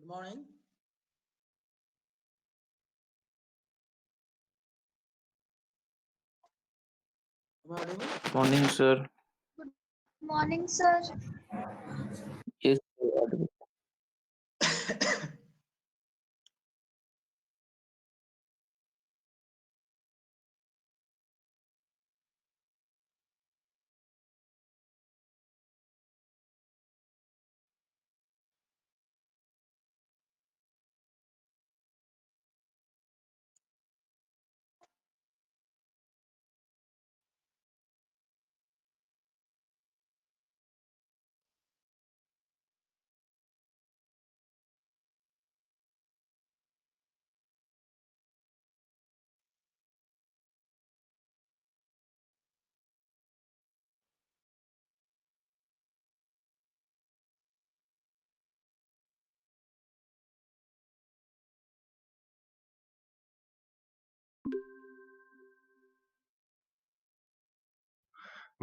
Good morning. Am I audible? Morning, sir. Good morning, sir. Yes, sir.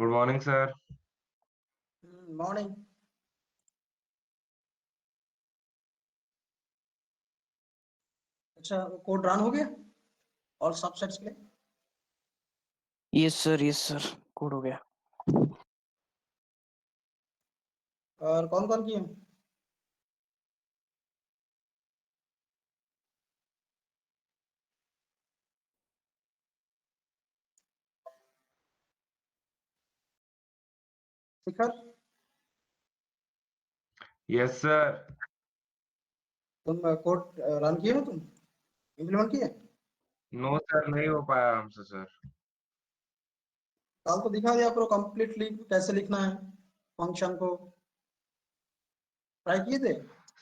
Good morning, sir. Morning. अच्छा code run हो गया और subsets के लिए? Yes, sir. Code हो गया. और कौन कौन किए? शिखर Yes, sir. तुम कोड रन किए हो? तुम इम्प्लीमेंट किए? No, sir, नहीं हो पाया हमसे, सर. कल तो दिखा दिया करो कंप्लीटली कैसे लिखना है फंक्शन को. ट्राई किए थे?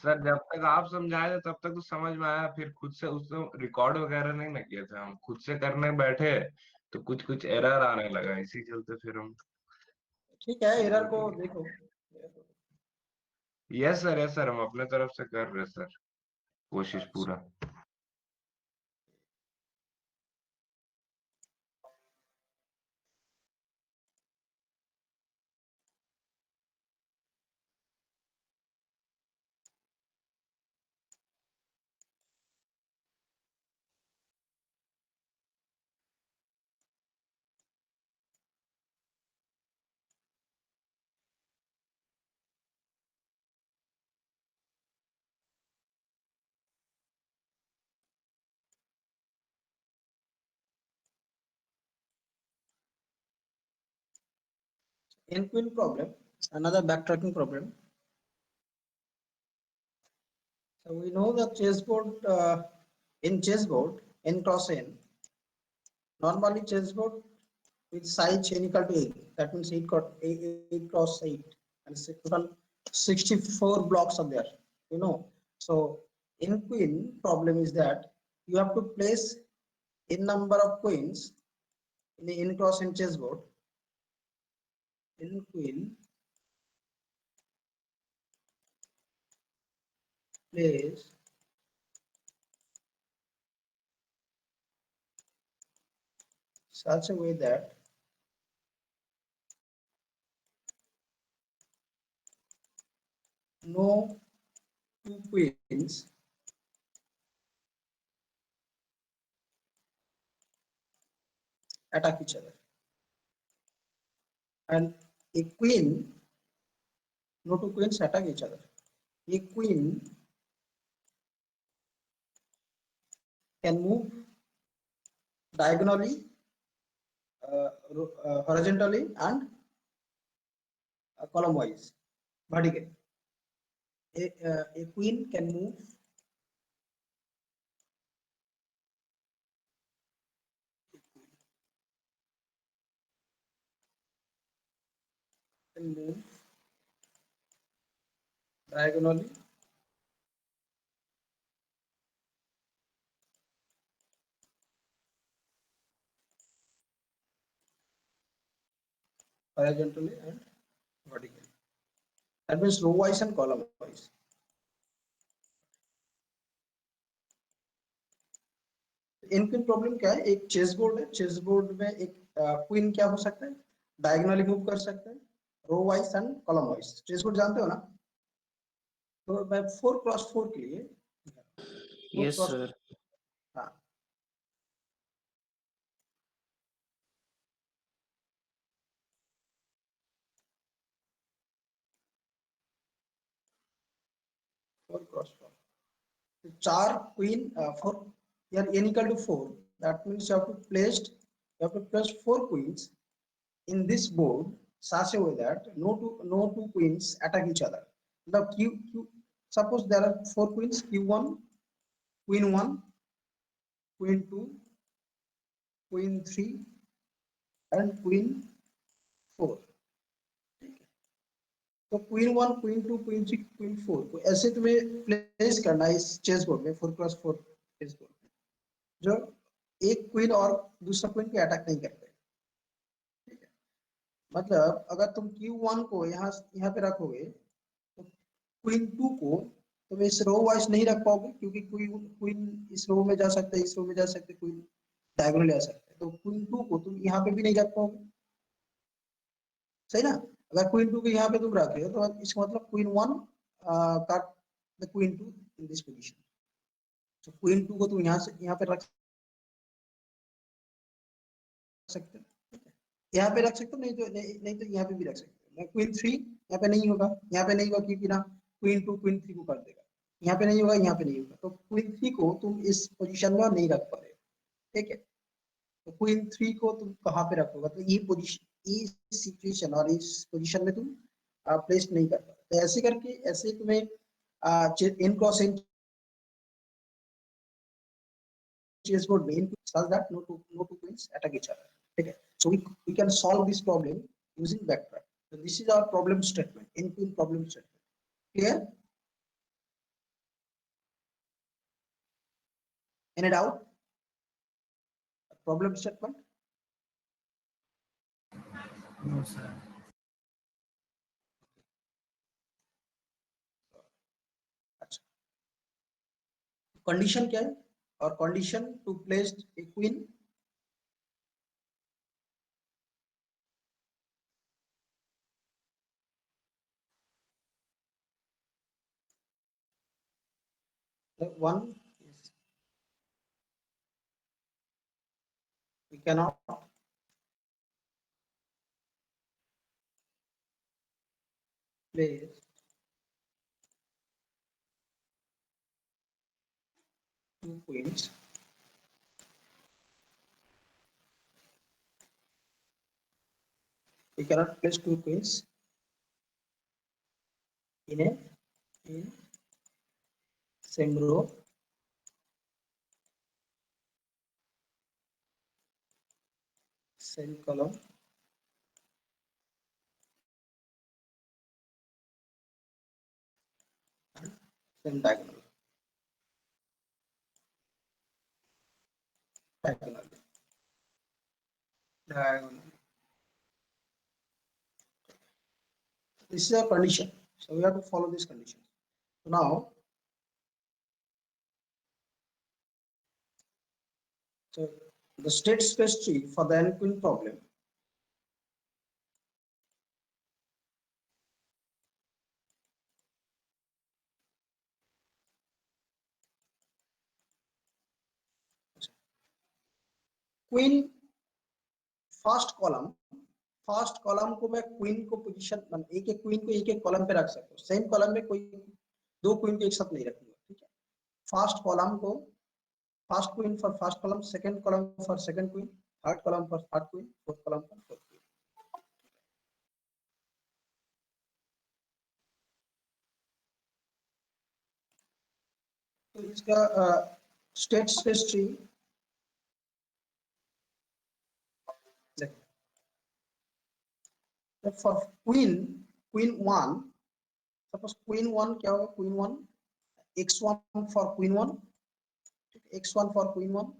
सर, जब तक आप समझाए थे तब तक तो समझ में आया, फिर खुद से उसको रिकॉर्ड वगैरह नहीं ना किए थे, हम खुद से करने बैठे तो कुछ कुछ एरर आने लगा, इसी चलते फिर हम. ठीक है, एरर को देखो. यस सर, हम अपने तरफ से कर रहे सर, कोशिश पूरा. NQueen problem, another backtracking problem. So we know that chessboard in chessboard n cross n. Normally chessboard with size n equal to 8. That means 8 cross 8, and total 64 blocks are there. You know. So in queen problem is that you have to place n number of queens in the n cross n chessboard. In queen, place such a way that no two queens attack each other, and a queen, no two queens attack each other. A queen can move diagonally, horizontally, and column wise, vertically. A queen can move diagonally, horizontally, and vertically. That means row wise and column wise. In queen problem क्या है? एक chess board है, chess board में एक queen क्या हो सकता है? डायगोनली मूव कर सकते हैं, row wise and column wise. Chess board जानते हो ना? तो मैं 4x4 के लिए यस cross- सर। हाँ, फोर क्रॉस फोर, तो 4 क्वीन 4 यार n equal to 4, that means you have to place 4 queens in this board such a way that no two queens attack each other. Now suppose there are 4 queens, q1, queen 1, queen 2, queen 3 and queen 4. तो queen 1, queen 2, queen 3, queen 4 को ऐसे तुम्हें place करना है इस chess board में, 4x4 chess board में, जो एक क्वीन और दूसरा क्वीन को अटैक नहीं करते। ठीक है, मतलब अगर तुम Q1 को यहाँ पे रखोगे तो क्वीन 2 को तुम इस रो वाइज नहीं रख पाओगे, क्योंकि क्वीन इस रो में जा सकते हैं, इस रो में जा सकते, क्वीन डायगोनल जा सकते हैं, तो क्वीन 2 को तुम यहाँ पे भी नहीं रख पाओगे, सही ना। अगर क्वीन 2 को यहाँ पे तुम रखे हो तो इसका मतलब queen 1 cut the queen 2 in this position, तो क्वीन 2 को तुम यहाँ पे रख सकते हो, यहाँ पे रख सकते हो, नहीं तो यहाँ पे भी रख सकते हो। क्वीन 3 यहाँ पे नहीं होगा, यहाँ पे नहीं होगा क्योंकि ना क्वीन 2 क्वीन 3 को कर देगा, यहाँ पे नहीं होगा, यहाँ पे नहीं होगा, तो क्वीन 3 को तुम इस पोजीशन में नहीं रख पा रहे हो। ठीक है, तो क्वीन 3 को तुम कहाँ पे रखोगे, तो ये पोजीशन, इस सिचुएशन और इस पोजीशन में तुम प्लेस नहीं कर पाते, तो ऐसे करके ऐसे तुम्हें इन cross in chessboard main such that no two queens attack each other. Okay, so we can solve this problem using backtrack. So this is our problem statement, in queen problem statement. Clear? Any doubt? Problem statement? No, sir. अच्छा, condition क्या है, और condition to place a queen the one is we cannot place two queens in same row same column and same diagonal. This is a condition, so we have to follow this condition. So now, so the state space tree for the n-queen problem. Queen first column को मैं queen को position एक एक queen को एक एक column पे रख सकता हूँ, सेम कॉलम में कोई दो क्वीन को एक साथ नहीं रखूंगा। ठीक है, फर्स्ट कॉलम को first queen for first column, second column for second queen, third column for third queen, fourth column for fourth queen. तो इसका state space tree for queen 1, suppose queen 1 क्या होगा, queen 1 x1 for queen 1, x1 for queen 1,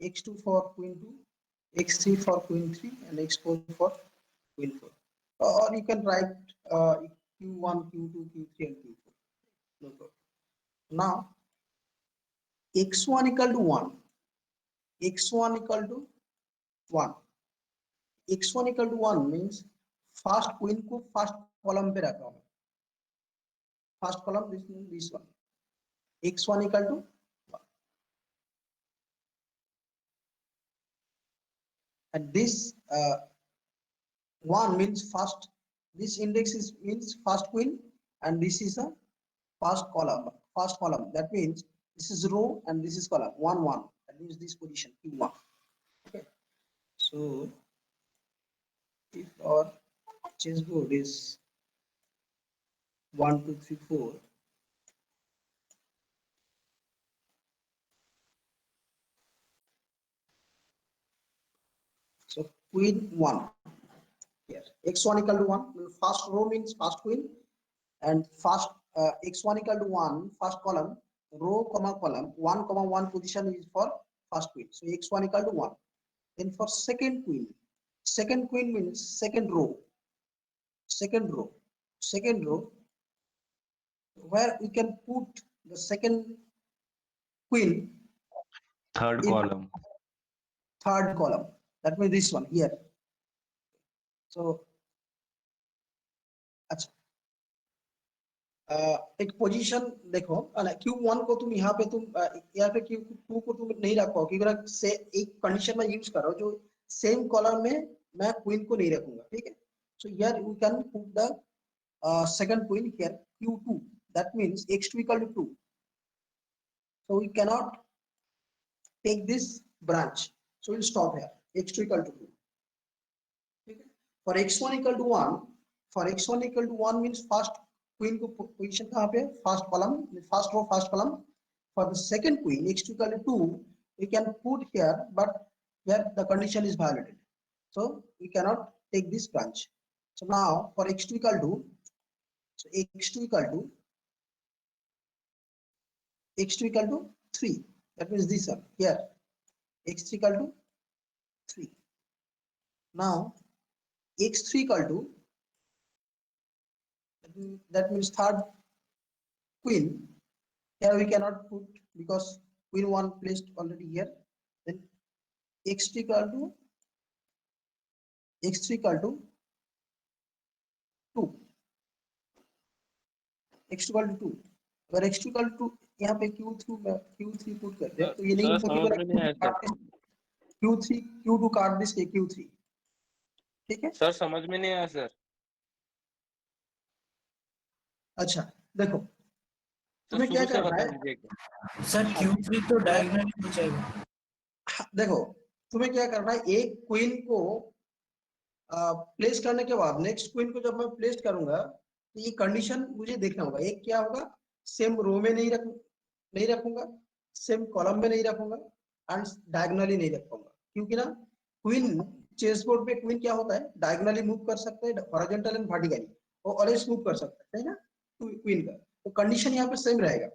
x2 for queen 2, x3 for queen 3 and x4 for queen 4, or you can write q1, q2, q3 and q4, no problem. Now x1 equal to 1, x1 equal to 1, x1 equal to 1 means first queen को first column पे रखा हूं, first column, this one, x1 equal to 1. And this 1 means first, this index is means first queen, and this is a first column. That means this is row and this is column 1 1. That means this position q1. Okay. So if our chessboard is 1 2 3 4, so queen 1 here, x1 equal to 1. First row means first queen, and first x1 equal to 1, first column, row comma column 1 comma 1 position is for first queen, so x1 equal to 1. Then for second queen means second row, where we can put the second queen Third in column. third column. That means this one here. So अच्छा, एक position देखो, Q1 को तुम यहाँ पे यहाँ पे Q2 को तुम नहीं रख पाओ, क्योंकि से एक कंडीशन में यूज करो जो सेम कॉलम में मैं क्वीन को नहीं रखूंगा, ठीक है. So here we can put the second queen here Q2, that means x2 equal to 2. So we cannot take this branch, so we'll stop here, x2 equal to 2. ठीक है. For x1 equal to 1 means first queen को position कहाँ पे, first column, first row first column. For the second queen x2 equal to 2, we can put here, but here the condition is violated, so we cannot take this branch. So now for x2 equal to, so x2 equal to 3, that means this one here, x3 equal to 3. Now x3 equal to, that means third queen, here we cannot put because queen 1 placed already here. Then x3 equal to 2, x2 equal to 2. अगर x2 equal to 2 यहाँ पे q3 put कर दे तो ये नहीं हो Q2 काट this Q3, ठीक है. सर समझ में नहीं आया सर. अच्छा देखो, तो तुम्हें क्या शुरू से करना बता है, दीजिए. सर Q3 तो डायगोनली हो जाएगा. देखो तुम्हें क्या करना है, एक क्वीन को प्लेस करने के बाद नेक्स्ट क्वीन को जब मैं प्लेस करूंगा तो ये कंडीशन मुझे देखना होगा. एक क्या होगा, सेम रो में नहीं रखूंगा, सेम कॉलम में नहीं रखूंगा, एंड डायगोनली नहीं रख पाऊंगा, क्योंकि ना क्वीन चेसबोर्ड पे क्वीन क्या होता है, डायगोनली मूव कर सकता है, हॉरिजॉन्टल एंड वर्टिकली वो ऑलवेज मूव कर सकता है ना क्वीन का. तो कंडीशन यहाँ पे सेम रहेगा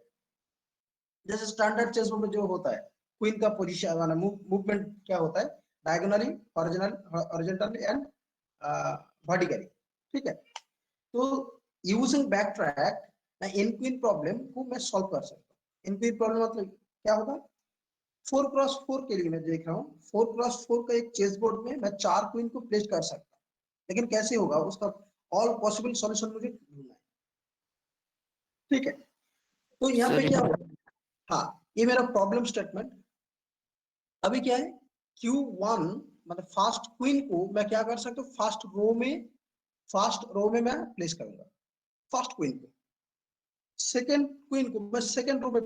जैसे स्टैंडर्ड चेसबोर्ड में जो होता है, क्वीन का पोजीशन मूवमेंट क्या होता है, डायगोनली, हॉरिजॉन्टल एंड वर्टिकली, ठीक है. तो यूजिंग बैक ट्रैक मैं इन क्वीन प्रॉब्लम को मैं सॉल्व कर सकता हूँ. इन क्वीन प्रॉब्लम मतलब क्या होगा, 4x4 के लिए मैं देख रहा हूँ, 4x4 का एक चेस बोर्ड में मैं 4 क्वीन को प्लेस कर सकता हूँ, लेकिन कैसे होगा उसका ऑल पॉसिबल सॉल्यूशन मुझे ढूंढना है, ठीक है. तो यहाँ पे क्या होगा, हाँ ये मेरा प्रॉब्लम स्टेटमेंट. अभी क्या है, Q1 मतलब फर्स्ट क्वीन को मैं क्या कर सकता हूँ, फर्स्ट रो में मैं प्लेस करूंगा फर्स्ट क्वीन को. सेकंड क्वीन को मैं सेकंड रो में,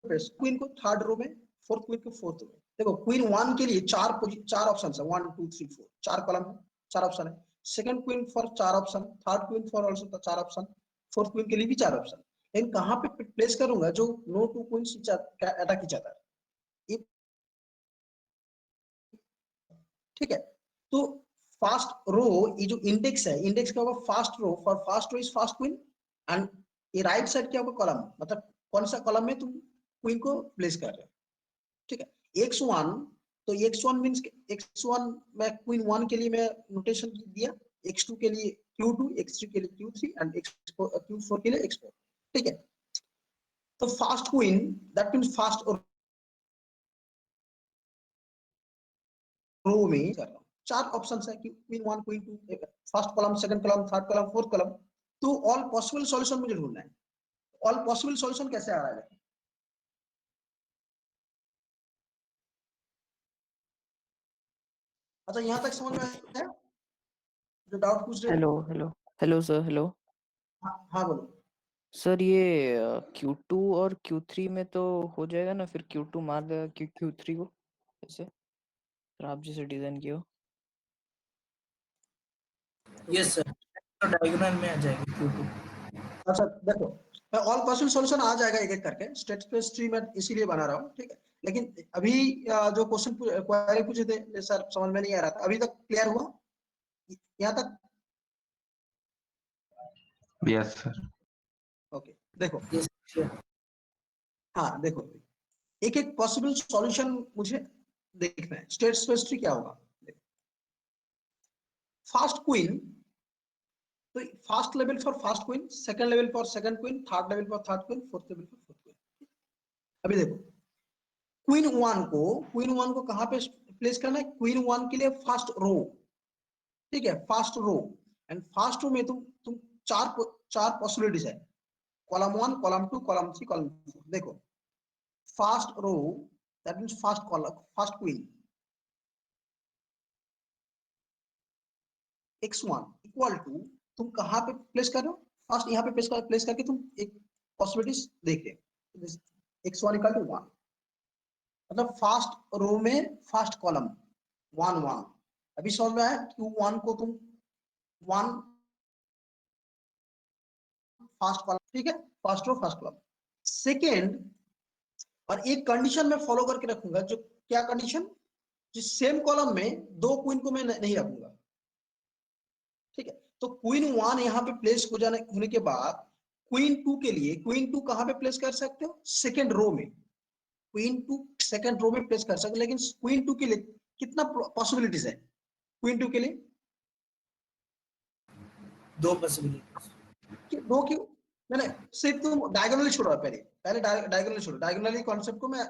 क्वीन को थर्ड रो में, फोर्थ क्वीन को फोर्थ रो में. देखो क्वीन 1 के लिए चार ऑप्शन है, 1 2 3 4 4 कॉलम है, 4 ऑप्शन है. Second queen for 4 option, third queen for also 4 option, fourth queen के लिए भी 4 ऑप्शन. लेकिन कहां पे प्लेस करूंगा जो नो टू क्वींस अटैक की जाता है, ठीक है. तो फर्स्ट रो, ये जो इंडेक्स है, इंडेक्स क्या होगा, first row, for first row is first queen, and ये राइट साइड क्या होगा, कॉलम, मतलब कौन सा कॉलम में तुम क्वीन को प्लेस कर रहे हो, ठीक है. x1, तो x1 मींस x1 मैं क्वीन 1 के लिए मैं नोटेशन दिया, x2 के लिए Q2, x3 के लिए Q3 एंड Q4 के लिए x4, ठीक है. तो first queen that means first row में कर रहा हूं, चार ऑप्शन है कि queen one queen two, first column, second column, third column, fourth column, तो ऑल पॉसिबल सॉल्यूशन मुझे ढूंढना है। ऑल पॉसिबल सॉल्यूशन कैसे आ रहा है? अच्छा यहां तक समझ में आया जो डाउट पूछ रहे थे? Hello hello hello sir, hello हाँ बोलो। सर। ये Q2 और Q3 में तो हो जाएगा ना, फिर Q2 मार देगा Q3 को ऐसे, फिर आप जैसे डिजाइन किए हो। यस सर, तो डायगोनल में आ जाएगी Q2। अच्छा देखो, ऑल पॉसिबल सॉल्यूशन आ जाएगा एक एक करके, स्टेट स्पेस ट्री में इसीलिए बना रहा हूँ, ठीक है। लेकिन अभी जो क्वेश्चन क्वेरी पूछे थे सर, समझ में नहीं आ रहा था, अभी तक क्लियर हुआ यहाँ तक? Yes sir. ओके देखो, यस सर। हाँ देखो, एक एक पॉसिबल सॉल्यूशन मुझे देखना है। स्टेट स्पेस ट्री क्या होगा? फास्ट क्वीन, तो fast level for fast queen, second level for second queen, third level for third queen, fourth level for fourth queen. अभी देखो, क्वीन वन को कहां पे प्लेस करना है? क्वीन वन के लिए फर्स्ट रो, ठीक है, first row. And first row में तुम चार पॉसिबिलिटीज है, column one, column two, column three, column four. देखो first row, that means first column, first queen x1 equal to, तुम कहां पे प्लेस कर रहे हो? फर्स्ट यहाँ पे प्लेस करके तुम एक पॉसिबिलिटीज देख रहे हो, x1 इक्वल टू 1, मतलब फर्स्ट रो में फर्स्ट कॉलम 1 1। अभी समझ में आया? Q1 को तुम 1 फर्स्ट कॉलम, ठीक है, first row first column. Second, और एक कंडीशन में फॉलो करके रखूंगा, जो क्या कंडीशन? जिस सेम कॉलम में दो क्वीन को मैं नहीं रखूंगा, ठीक है। तो क्वीन वन यहाँ पे प्लेस हो जाने होने के बाद क्वीन टू के लिए, क्वीन टू कहां पे प्लेस कर सकते हो? सेकेंड रो में, क्वीन टू सेकेंड रो में प्लेस कर सकते हो। लेकिन क्वीन टू के लिए कितना पॉसिबिलिटीज है? क्वीन टू के लिए दो पॉसिबिलिटीज। दो क्यों? मैंने सिर्फ तुम डायगोनली छोड़ो, पहले पहले डायगोनली छोड़ो, डायगोनली कॉन्सेप्ट को मैं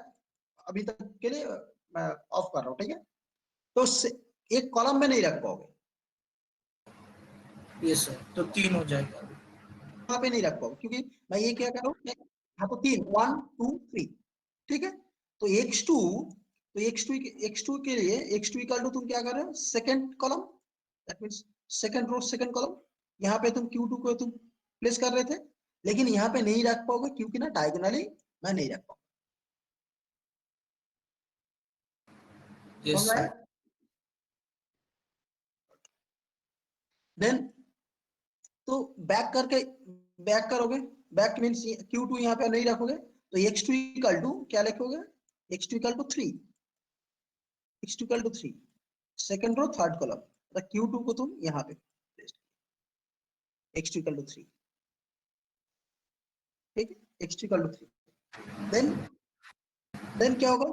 अभी तक के लिए मैं ऑफ कर रहा हूँ, ठीक है। तो एक कॉलम में नहीं रख पाओगे, यस सर, तो 3 हो जाएगा। वहां पे नहीं रख पाओगे, क्योंकि मैं ये क्या कर रहा हूँ, हाँ तो 3, 1 2 3, ठीक है। तो x2, तो x2 के लिए x2 इक्वल टू तुम क्या कर रहे हो? Second column, that means second row second column. यहाँ पे तुम Q2 को तुम प्लेस कर रहे थे, लेकिन यहाँ पे नहीं रख पाओगे क्योंकि ना डायगोनली मैं नहीं रख पाऊंगा। यस समझ आया? सर। देन तो बैक करोगे, बैक मींस Q2 यहाँ पे नहीं रखोगे, तो x2 इक्वल टू क्या लिखोगे? x2 equal to 3, x2 equal to 3, second row third column, तो Q2 को तुम यहाँ पे x2 इक्वल टू 3, ठीक है, x2 इक्वल टू 3। देन क्या होगा?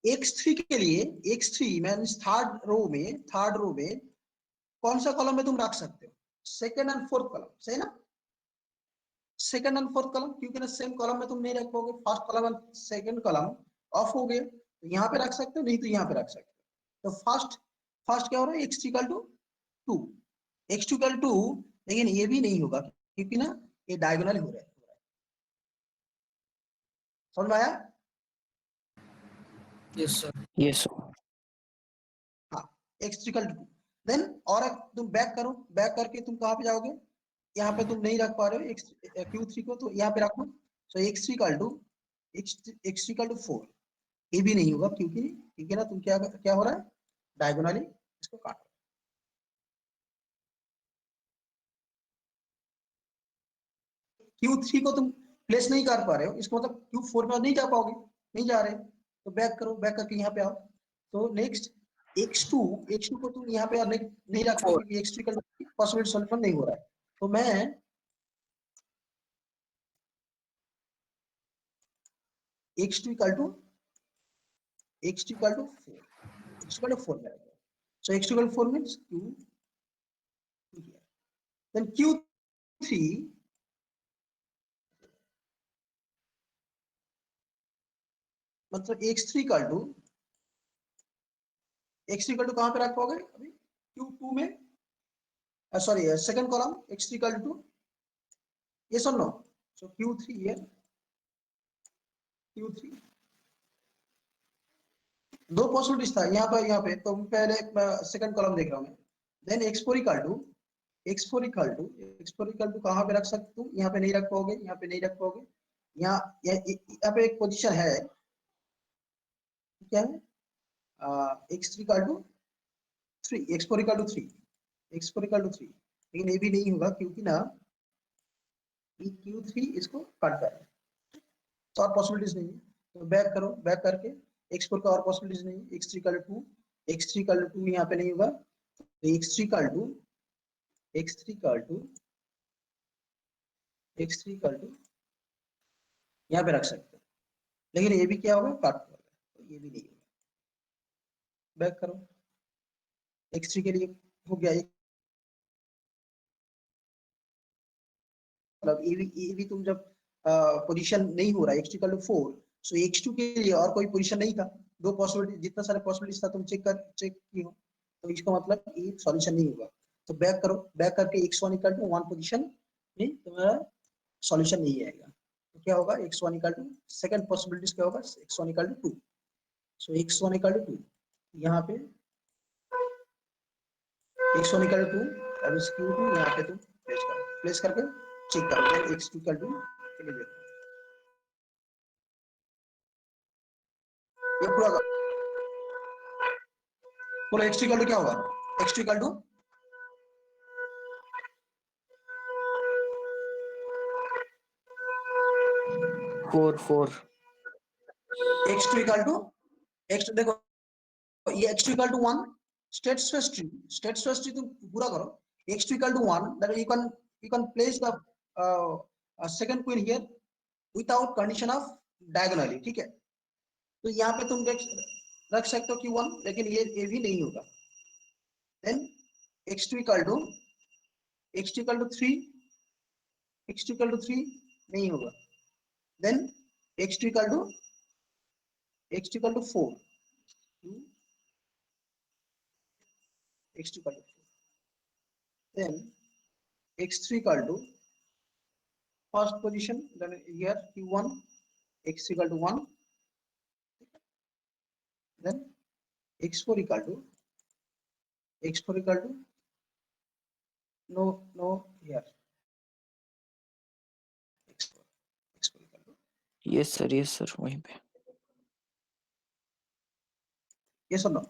x3 के लिए, x3 मींस थर्ड रो में कौन सा कॉलम में तुम रख सकते हो? सेकंड एंड फोर्थ कॉलम, सही ना? सेकंड एंड फोर्थ कॉलम, क्योंकि ना सेम कॉलम में तुम नहीं रख पाओगे, first column and second column of हो गए, तो यहाँ पे रख सकते हो, नहीं तो यहाँ पे रख सकते हो। तो फर्स्ट क्या हो रहा है? x3 equal to 2, x2 equal to, लेकिन ये भी नहीं होगा क्योंकि ना ये डायगोनल हो रहा है। समझ में आया? Yes sir. यस हाँ, x3 इक्वल टू 2। देन और तुम बैक करो, बैक करके तुम कहाँ पे जाओगे? यहाँ पे तुम नहीं रख पा रहे हो Q3 को, तो यहाँ पे रखो। So x3 equal to, x3 equal to 4, ये भी नहीं होगा क्योंकि ना तुम क्या क्या हो रहा है? डायगोनली इसको काट रहे हो। Q3 को तुम प्लेस नहीं कर पा रहे हो, इसको मतलब Q4 में नहीं जा पाओगे, नहीं जा रहे, तो बैक करो, बैक करके यहाँ पे आओ। तो नेक्स्ट x2 को तुम यहाँ पे नहीं रख पाओगे 4। क्योंकि x2 का पॉसिबल सॉल्यूशन नहीं हो रहा है। तो मैं x2 equal to 4, x2 equal to 4 में रखो। So x2 equal to 4 means q, then Q3 मतलब x3 इक्वल टू कहां पे रख पाओगे? अभी Q2 में sorry second column x3 equal to yes or no, so Q3 here, Q3 दो पॉसिबिलिटीज था यहाँ पे तो पहले सेकंड कॉलम देख रहा हूँ मैं, then x4 equal to x4 equal to कहाँ पे रख सकते हो, यहाँ पे नहीं रख पाओगे, यहाँ पे नहीं रख पाओगे, यहाँ पे एक पोजीशन है, क्या है, x3 equal to 3, x4 equal to 3, x4 equal to 3, लेकिन ये भी नहीं होगा क्योंकि ना Q3 इसको काट कर, तो और पॉसिबिलिटीज नहीं है, तो बैक करो, बैक करके x4 का और पॉसिबिलिटीज नहीं है, x3 equal to 2, x3 equal to 2 यहाँ पे नहीं होगा, तो x3 इक्वल टू यहाँ पे रख सकते हैं, लेकिन ये भी क्या होगा, काट होगा, तो ये भी नहीं होगा, बैक करो, x3 के लिए हो गया, मतलब ये भी तुम जब पोजीशन नहीं हो रहा है x2 equal to 4, so x2 के लिए और कोई पोजीशन नहीं था, दो पॉसिबिलिटी, जितना सारे पॉसिबिलिटीज था तुम चेक की हो, तो इसका मतलब ये सॉल्यूशन नहीं होगा, तो बैक करो, बैक करके x1 इक्वल टू 1 पोजीशन में तुम्हारा सॉल्यूशन नहीं आएगा, तो क्या होगा, x1 equal to second possibilities क्या होगा, x1 equal to 2, so x1 equal to 2, यहाँ पे x1 इक्वल टू 2 और q2 यहाँ पे तुम प्लेस करके चेक करो, देन x2 इक्वल टू, चलिए देखो ये पूरा बोलो, x2 इक्वल टू क्या होगा, x2 equal to four x2 equal to x, देखो ये x2 equal to 1, state space tree तुम पूरा करो, x2 equal to 1, that you can place the second queen here without condition of diagonally, ठीक है, तो यहाँ पे तुम रख सकते हो q1, लेकिन ये भी नहीं होगा, then x2 equal to 3, x2 equal to 3 नहीं होगा, then x2 equal to 4, x2 equal to 4, then x3 equal to first position, then here q1 x equal to 1, then x4 equal to no here x4 equal to yes sir वहीं पे yes or no,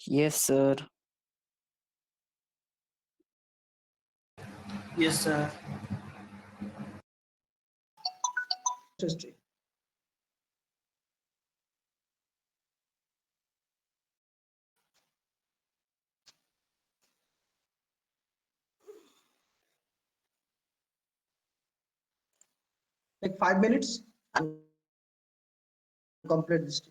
yes sir Yes, sir. history, take 5 minutes and complete this.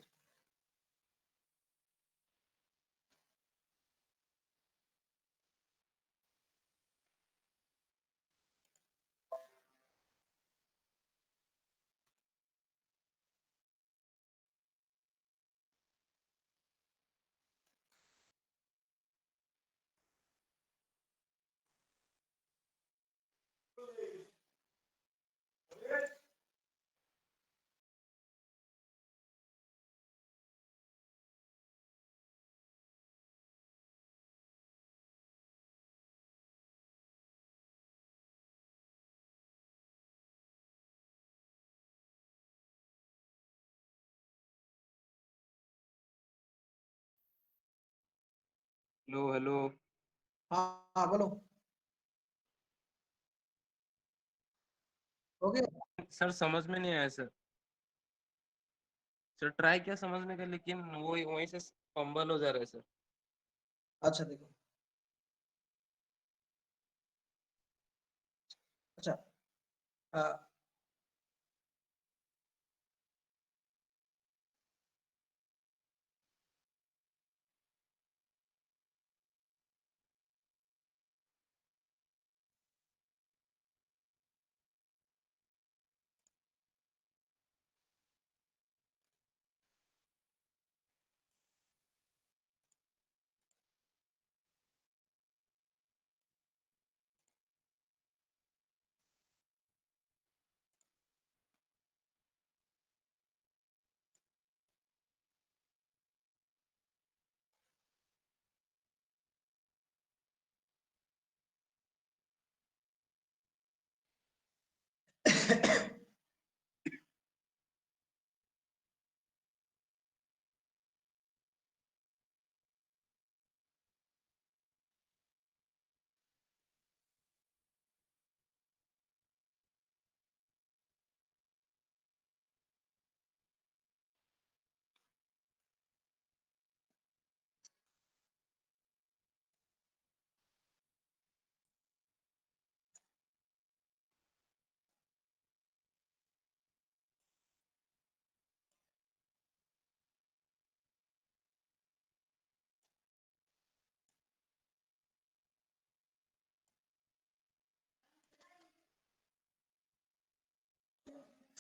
Hello hello. हाँ बोलो, हो गया, sir समझ में नहीं आया सर। सर ट्राई किया समझने का, लेकिन वो वहीं से फंबल हो जा रहा है सर। अच्छा देखो, अच्छा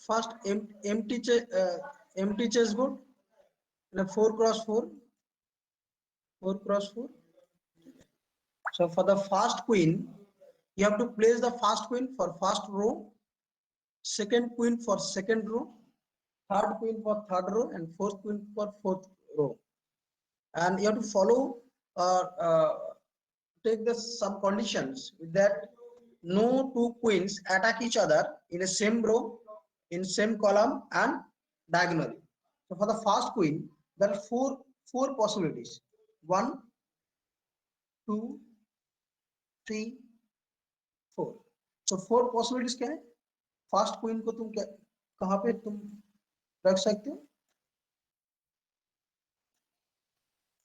first empty chessboard in a 4x4, 4x4. So for the first queen, you have to place the first queen for first row, second queen for second row, third queen for third row, and fourth queen for fourth row. And you have to follow take the some conditions with that no two queens attack each other in a same row, in same column and diagonally. So for the first queen, there are four possibilities. 1, 2, 3, 4. So 4 possibilities क्या है? First queen को तुम क्या कहाँ पे तुम रख सकते हो?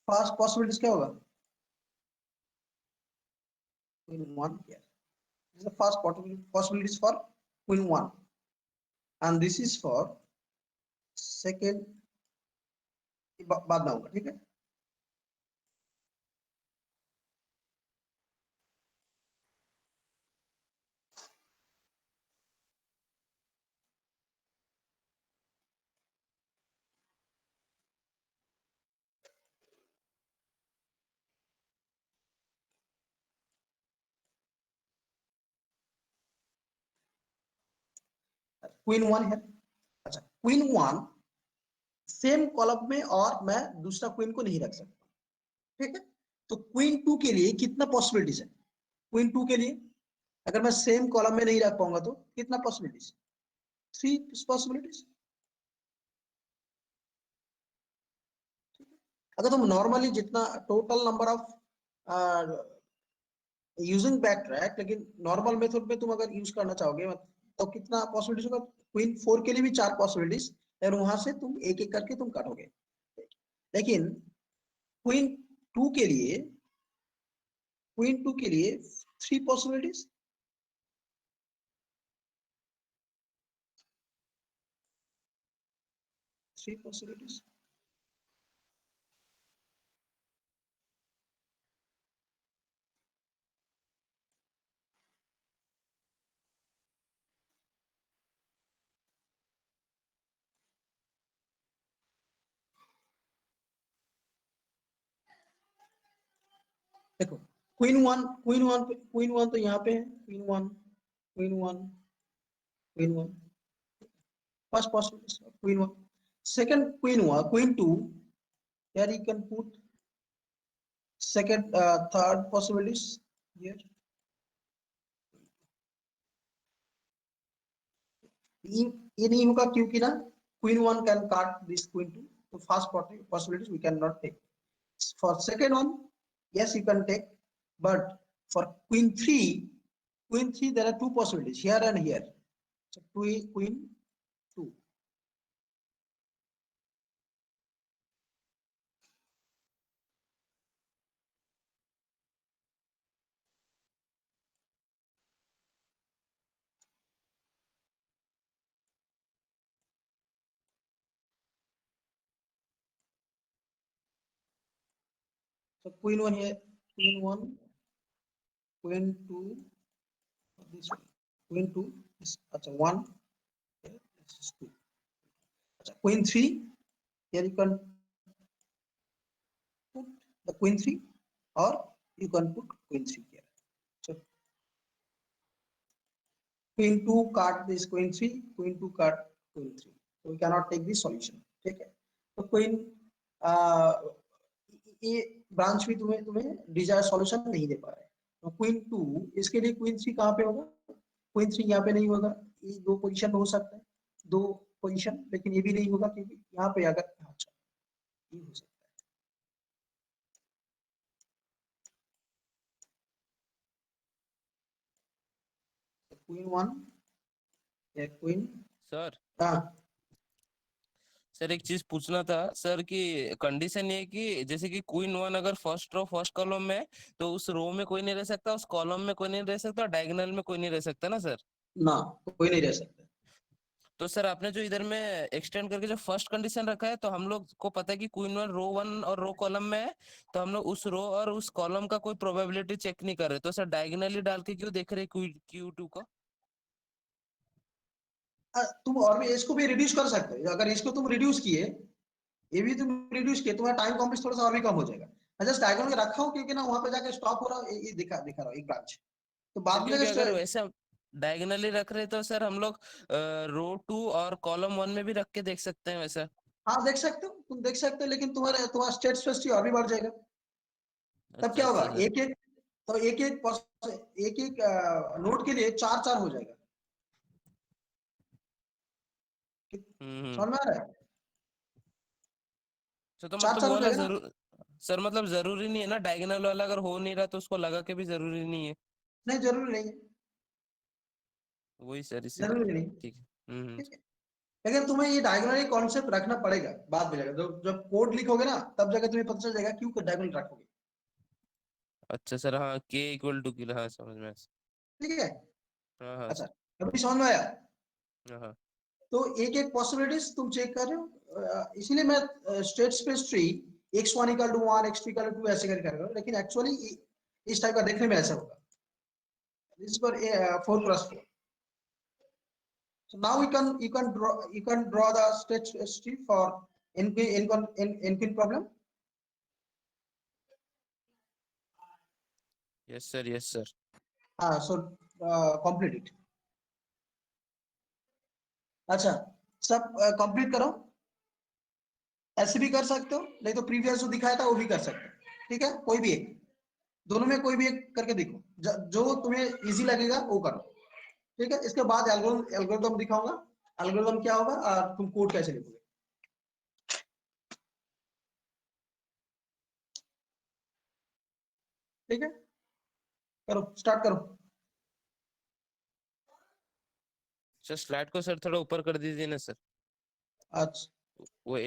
फर्स्ट पॉसिबिलिटीज क्या होगा? Queen 1 here. This is the first possibilities for queen 1, and this is for second. बाद में होगा, ठीक है? क्वीन 1 है. अच्छा, क्वीन 1 सेम कॉलम में और मैं दूसरा क्वीन को नहीं रख सकता, ठीक है? तो क्वीन 2 के लिए कितना पॉसिबिलिटीज है? क्वीन 2 के लिए अगर मैं सेम कॉलम में नहीं रख पाऊंगा तो कितना पॉसिबिलिटीज? 3 पॉसिबिलिटीज. अगर तुम नॉर्मली जितना total number of using back track, लेकिन नॉर्मल मेथड में तुम अगर यूज करना चाहोगे तो कितना पॉसिबिलिटीज होगा? क्वीन 4 के लिए भी 4 पॉसिबिलिटीज, और वहां से तुम एक एक करके तुम काटोगे. लेकिन क्वीन 2 के लिए 3 पॉसिबिलिटीज. देखो क्वीन 1 तो यहाँ पे है. Queen 1 first possibility queen 1. Second queen 2, here you can put second third possibilities here. ये नहीं होगा क्योंकि ना queen 1 can cut this queen 2, so first possibilities we cannot take. For second one, yes you can take, but for queen 3 there are 2 possibilities here and here. So queen 2. So queen 1 here, queen 1, queen 2, this one, queen 2 is 1, here, this is 2. Queen 3, here you can put the queen 3, or you can put queen 3 here. So queen 2 cut this queen 3, queen 2 cut queen 3. So we cannot take this solution. ठीक है? तो queen ये branch भी तुम्हें Dzire solution नहीं दे पा रहा है. तो क्वीन 2 इसके लिए क्वीन 3 कहाँ पे होगा? क्वीन 3 यहाँ पे नहीं होगा. ये 2 पोजीशन हो सकता है, 2 पोजीशन, लेकिन ये भी नहीं होगा क्योंकि यहाँ पे अगर अच्छा ये हो सकता है. क्वीन 1 या क्वीन. सर हाँ सर एक चीज पूछना था सर कि कंडीशन ये कि जैसे कि क्वीन 1 अगर फर्स्ट रो फर्स्ट कॉलम में, तो उस रो में कोई नहीं रह सकता, उस कॉलम में कोई नहीं रह सकता, डायगोनल में कोई नहीं रह सकता ना सर? ना, कोई नहीं रह सकता. तो सर आपने जो इधर में एक्सटेंड करके जो फर्स्ट कंडीशन रखा है, तो हम लोग को पता है कि क्वीन 1 रो 1 और रो कॉलम में है, तो हम लोग उस रो और उस कॉलम का कोई प्रोबेबिलिटी चेक नहीं कर रहे, तो सर डायगोनली डाल के क्यों देख रहे क्यू 2 को? तुम और भी इसको भी रिड्यूस कर सकते हो, अगर इसको तुम रिड्यूस किए, ये भी तुम रिड्यूस किए, तुम्हारा टाइम कॉम्प्लेक्स थोड़ा सा और भी कम हो जाएगा। मैं जस्ट डायगोनल में रखा हूँ क्योंकि ना वहां पे जाके स्टॉप हो रहा है, ये दिखा दिखा रहा हूँ एक ब्रांच, तो सर बाद में क्योंकि अगर जाके वैसे डायगनली रख रहे तो सर हम लोग रो 2 और कॉलम 1 में भी रख के देख सकते हैं वैसा। हाँ देख सकते हो, तुम देख सकते हो, लेकिन तुम्हारा तुम्हारा स्टेट स्पेस और भी बढ़ जाएगा। तब अच्छा क्या होगा, अच्छा सर। एक एक, तो एक एक नोट के लिए चार चार हो जाएगा। हम्म। समझ में आ रहा है? तो चार मतलब चार वो हो वाला जाएगा ना। जरूर, सर मतलब जरूरी नहीं है ना डायगोनल वाला अगर हो नहीं रहा तो उसको लगा के भी जरूरी नहीं है। नहीं जरूरी नहीं है, वही सर इसीलिए। जरूरी नहीं। ठीक है। ठीक है, लेकिन तुम्हें ये डायगोनल कॉन्सेप्ट रखना पड़ेगा, बाद में जाकर जब जब कोड लिखोगे ना तब जाकर तुम्हें पता चल जाएगा क्यों डायगोनल रखोगे। अच्छा सर, हाँ के इक्वल टू किलो, हाँ समझ में आया। ठीक है। हाँ हाँ अच्छा, सर। अभी समझ में आया? हाँ हाँ। तो एक एक पॉसिबिलिटीज तुम चेक कर रहे हो, इसीलिए मैं state space tree x1 equal to 1 x2 equal to 2 ऐसे करके कर रहा हूँ, लेकिन एक्चुअली इस टाइप का देखने में ऐसा होगा। दिस पर 4 cross 4। So now you can draw the state space tree for NP problem. Yes sir, yes sir. So complete it. अच्छा, सब कंप्लीट करो। ऐसे भी कर सकते हो, नहीं तो प्रीवियस जो दिखाया था वो भी कर सकते हो। ठीक है, कोई भी एक, दोनों में कोई भी एक करके देखो, जो तुम्हें इजी लगेगा वो करो। ठीक है, इसके बाद एल्गोरिथम दिखाऊंगा, एल्गोरिथम क्या होगा और तुम कोड कैसे लिखोगे। ठीक है, करो, स्टार्ट करो। सर स्लाइड को सर थोड़ा ऊपर कर दीजिए ना सर। अच्छा, वो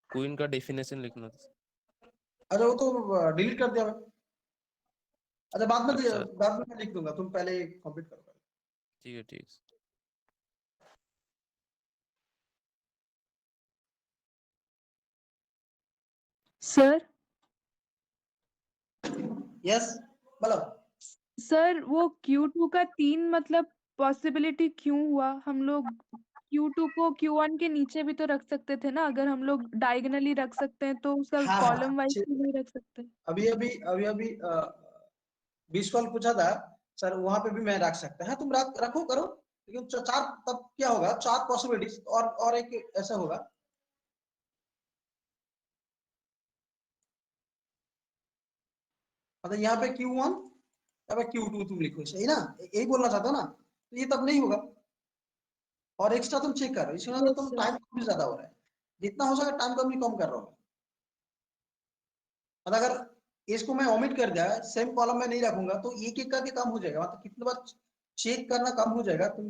क्वीन का डेफिनेशन लिखना था। अरे वो तो डिलीट कर दिया मैं। अच्छा, अच्छा बाद में मैं लिख दूंगा, तुम पहले कंप्लीट करो। ठीक है, ठीक है। सर यस, बोलो। सर वो Q2 का 3 मतलब पॉसिबिलिटी क्यों हुआ? हम लोग Q2 को Q1 के नीचे भी तो रख सकते थे ना, अगर हम लोग डायगनली रख सकते हैं तो उसका हाँ कॉलम हाँ, वाइज क्यों नहीं रख सकते? अभी बीस कॉल पूछा था सर, वहां पे भी मैं रख सकता है। हाँ, तुम रखो करो, लेकिन चार, तब क्या होगा, चार पॉसिबिलिटीज और एक ऐसा होगा। मतलब यहाँ पे Q1, यहाँ पे Q2 तुम लिखो, सही ना, यही बोलना चाहते हो ना, तो ये तब नहीं होगा। और एक्स्ट्रा तुम चेक करो, इसमें तो यस तुम सर। टाइम भी ज्यादा हो रहा है, जितना हो सके टाइम कम भी कम कर रहा हो। मतलब अगर इसको मैं ओमिट कर दिया, सेम कॉलम में नहीं रखूंगा, तो एक एक करके कम हो जाएगा, मतलब कितने बार चेक करना कम हो जाएगा तुम।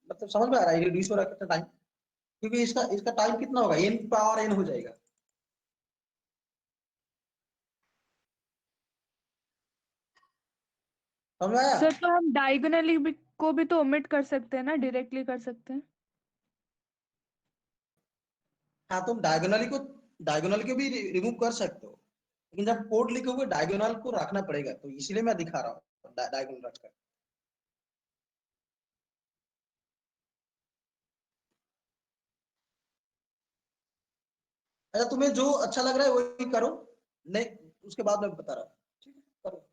मतलब समझ में आ रहा है, रिड्यूस हो रहा है कितना टाइम, क्योंकि इसका इसका टाइम कितना होगा, n पावर n हो जाएगा। समझ में आया? सर तो हम डायगोनली भी को भी तो ओमिट कर सकते हैं ना, डायरेक्टली कर सकते हैं। हाँ, तुम डायगोनल को भी रिमूव कर सकते हो, लेकिन जब कोड लिखोगे डायगोनल को रखना पड़ेगा, तो इसलिए मैं दिखा रहा हूँ डायगोनल रखकर। अच्छा, तुम्हें जो अच्छा लग रहा है वही करो, नहीं उसके बाद मैं बता रहा हूँ। ठीक है, करो।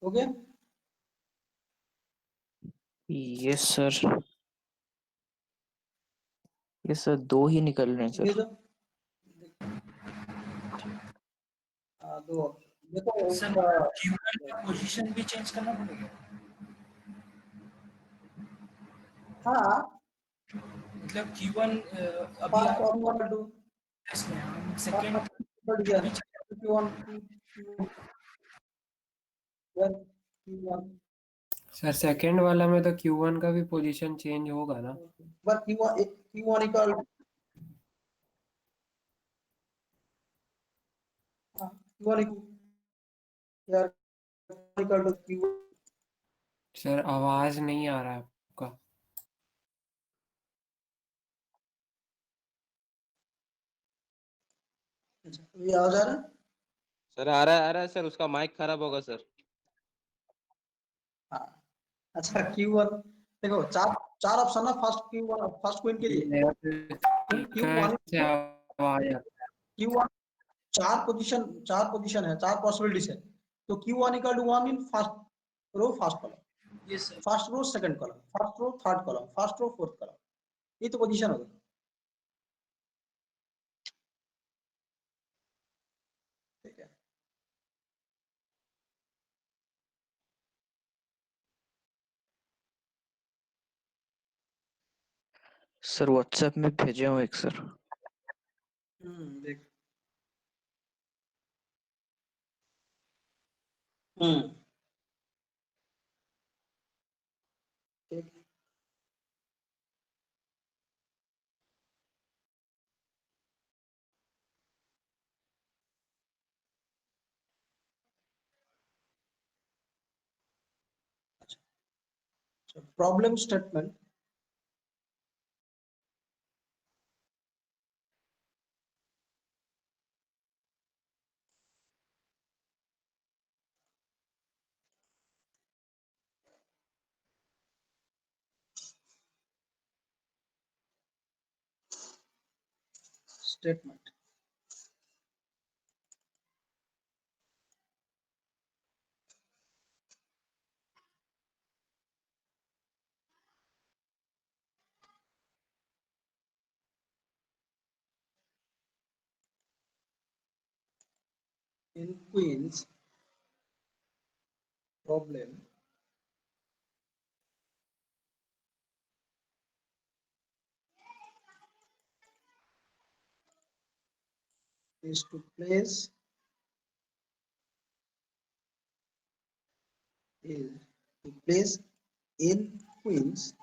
Okay. Yes sir, yes sir, 2 ही निकल रहे हैं ये सर। तो दो देखो सर Q1 का पोजीशन भी चेंज करना पड़ेगा। हाँ मतलब Q1 अभी फर्स्ट आप और वन टू इसमें हम सेकंड बढ़ गया Q1 Q1 सर सेकंड वाला में तो Q1 का भी पोजीशन चेंज होगा ना? but Q1 equal Q1 equal to Q1 sir आवाज नहीं आ रहा है आपका। ये आ जा रहा है। सर आ रहा है सर, उसका माइक खराब होगा सर। हाँ अच्छा Q1 देखो चार चार ऑप्शन है फर्स्ट क्वीन के लिए मेरा तो Q1 से आवाज आ Q1 चार पोजीशन है, चार पॉसिबिलिटीज है। तो Q1 equal to 1 in first row first column, yes sir. First row second column, first row third column, first row fourth column, ये तो पोजीशन होगा। ठीक है सर व्हाट्सएप में भेजा हूँ एक सर। देख हम्म ठीक अच्छा problem statement statement in Queen's problem is to place in Queen's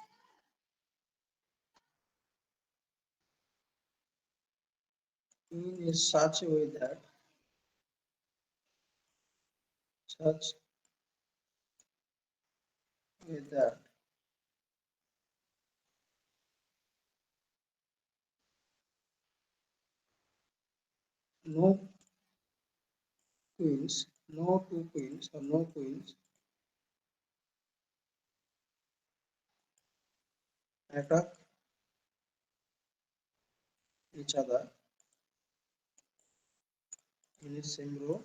in such a way that no no two queens or no queens attack each other in the same row,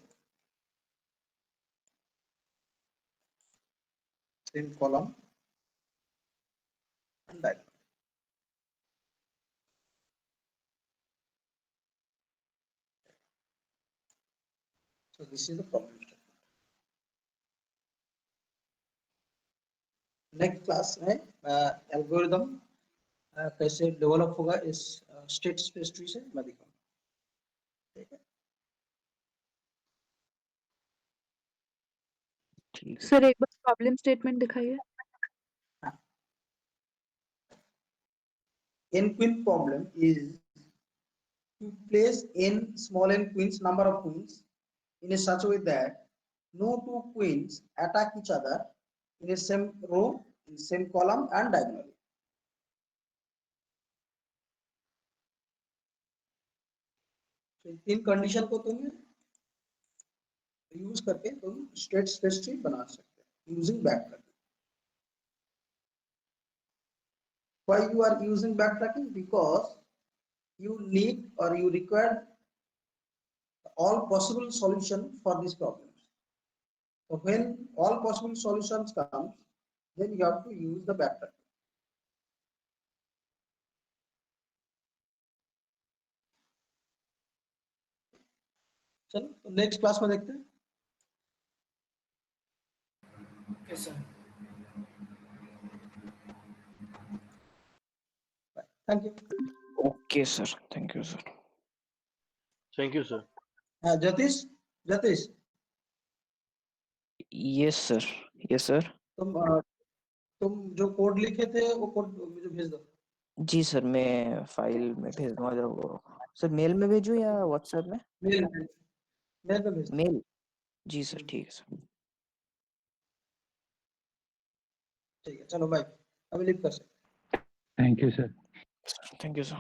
same column and diagonal. So this is the problem statement. Next class में algorithm कैसे develop होगा इस state space tree से मैं दिखाऊंगा। ठीक है ठीक है। सर एक बार प्रॉब्लम स्टेटमेंट दिखाइए। n queen problem is to place n small n queens number of queens in a such a way that no two queens attack each other in the same row, in the same column and diagonally. So in condition को तुम use करके तुम state space tree बना सकते हो using backtracking. Why you are using backtracking? Because you need or you require all possible solution for these problems. So when all possible solutions come, then you have to use the backtrack. चलो तो next class में देखते हैं. Okay sir. Thank you. Okay, sir. Thank you, sir. Thank you, sir. Jatish, Jatish Yes, sir. Yes, sir. तुम जो code लिखे थे वो कोड मुझे भेज दो. जी सर, मैं फाइल में भेज दूंगा जब. सर मेल में भेजूं या व्हाट्सएप में? मेल पे भेज दो. मेल. जी सर, ठीक है सर. ठीक है, चलो बाय. अभी लिख कर सकते. Thank you, sir. Thank you, sir.